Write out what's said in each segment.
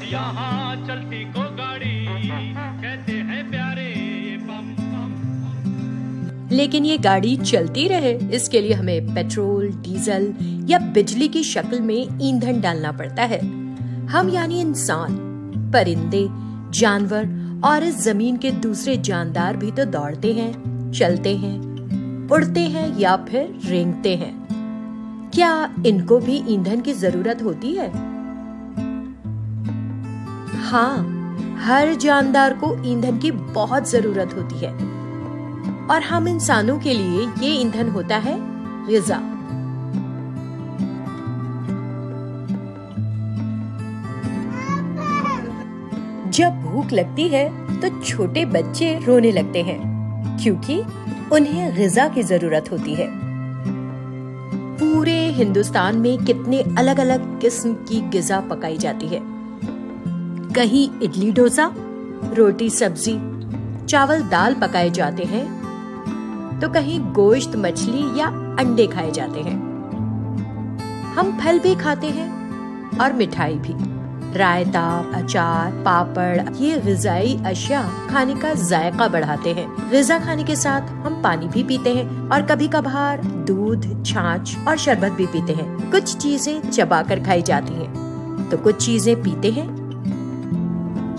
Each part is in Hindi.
यहाँ चलती को गाड़ी कहते हैं प्यारे बम बम। लेकिन ये गाड़ी चलती रहे, इसके लिए हमें पेट्रोल, डीजल या बिजली की शक्ल में ईंधन डालना पड़ता है। हम यानी इंसान, परिंदे, जानवर और इस जमीन के दूसरे जानदार भी तो दौड़ते हैं, चलते हैं, उड़ते हैं या फिर रेंगते हैं। क्या इनको भी ईंधन की जरूरत होती है? हाँ, हर जानदार को ईंधन की बहुत जरूरत होती है और हम इंसानों के लिए ये ईंधन होता है ग़िज़ा। जब भूख लगती है तो छोटे बच्चे रोने लगते हैं क्योंकि उन्हें ग़िज़ा की जरूरत होती है। पूरे हिंदुस्तान में कितने अलग अलग किस्म की ग़िज़ा पकाई जाती है। कहीं इडली डोसा, रोटी सब्जी, चावल दाल पकाए जाते हैं तो कहीं गोश्त, मछली या अंडे खाए जाते हैं। हम फल भी खाते हैं और मिठाई भी। रायता, अचार, पापड़, ये ग़िज़ाई अशिया खाने का जायका बढ़ाते हैं। ग़िज़ा खाने के साथ हम पानी भी पीते हैं और कभी कभार दूध, छाछ और शरबत भी पीते हैं। कुछ चीजें चबाकर खाई जाती हैं तो कुछ चीजें पीते हैं।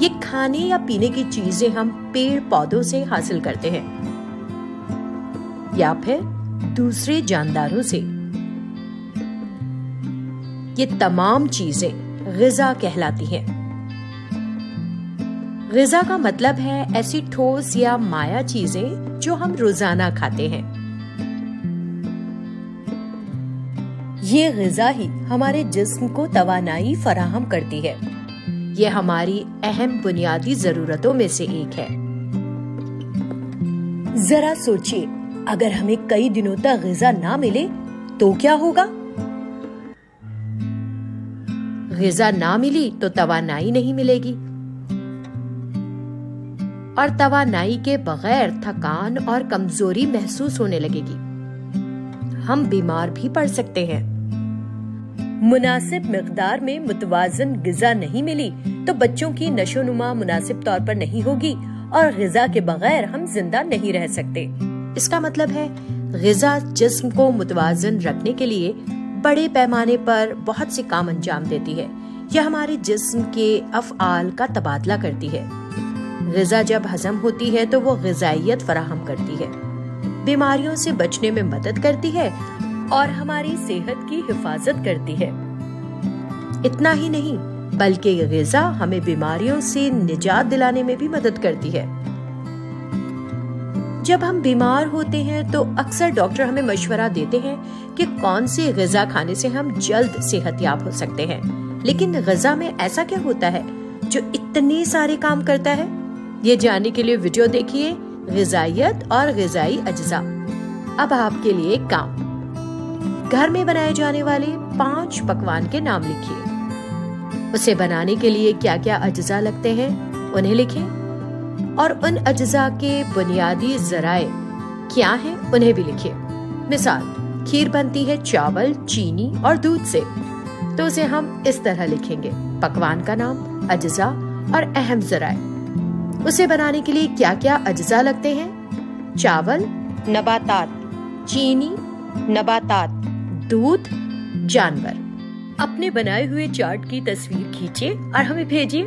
ये खाने या पीने की चीजें हम पेड़ पौधों से हासिल करते हैं या फिर दूसरे जानदारों से। ये तमाम चीजें ग़िज़ा कहलाती हैं। ग़िज़ा का मतलब है ऐसी ठोस या माया चीजें जो हम रोजाना खाते हैं। ये ग़िज़ा ही हमारे जिस्म को तवानाई फराहम करती है। ये हमारी अहम बुनियादी जरूरतों में से एक है। जरा सोचिए, अगर हमें कई दिनों तक ग़िज़ा ना मिले तो क्या होगा? ग़िज़ा ना मिली तो तवानाई नहीं मिलेगी और तवानाई के बगैर थकान और कमजोरी महसूस होने लगेगी। हम बीमार भी पड़ सकते हैं। मुनासिब मिक़दार में मुतवाज़न ग़िज़ा नहीं मिली तो बच्चों की नशोनुमा मुनासिब तौर पर नहीं होगी और ग़िज़ा के बगैर हम जिंदा नहीं रह सकते। इसका मतलब है ग़िज़ा जिस्म को मुतवाज़न रखने के लिए बड़े पैमाने पर बहुत से काम अंजाम देती है। यह हमारे जिस्म के अफ़आल का तबादला करती है। ग़िज़ा जब हजम होती है तो वो ग़िज़ाइयत फराहम करती है, बीमारियों से बचने में मदद करती है और हमारी सेहत की हिफाजत करती है। इतना ही नहीं बल्कि ग़िज़ा हमें बीमारियों से निजात दिलाने में भी मदद करती है। जब हम बीमार होते हैं तो अक्सर डॉक्टर हमें मशवरा देते हैं कि कौन सी ग़िज़ा खाने से हम जल्द सेहतयाब हो सकते हैं। लेकिन ग़िज़ा में ऐसा क्या होता है जो इतने सारे काम करता है? ये जानने के लिए वीडियो देखिए ग़िज़ाइयत और ग़िज़ाई अज्जा। अब आपके लिए काम, घर में बनाए जाने वाले 5 पकवान के नाम लिखिए। उसे बनाने के लिए क्या क्या अज्जा लगते हैं उन्हें लिखें और उन अज्जा के बुनियादी ज़राए क्या हैं उन्हें भी लिखिए। मिसाल, खीर बनती है चावल, चीनी और दूध से, तो उसे हम इस तरह लिखेंगे: पकवान का नाम, अज्जा और अहम ज़राए। उसे बनाने के लिए क्या क्या अज्जा लगते हैं? चावल, नबातात, चीनी, नबातात, दूध, जानवर। अपने बनाए हुए चार्ट की तस्वीर खींचिए और हमें भेजिए।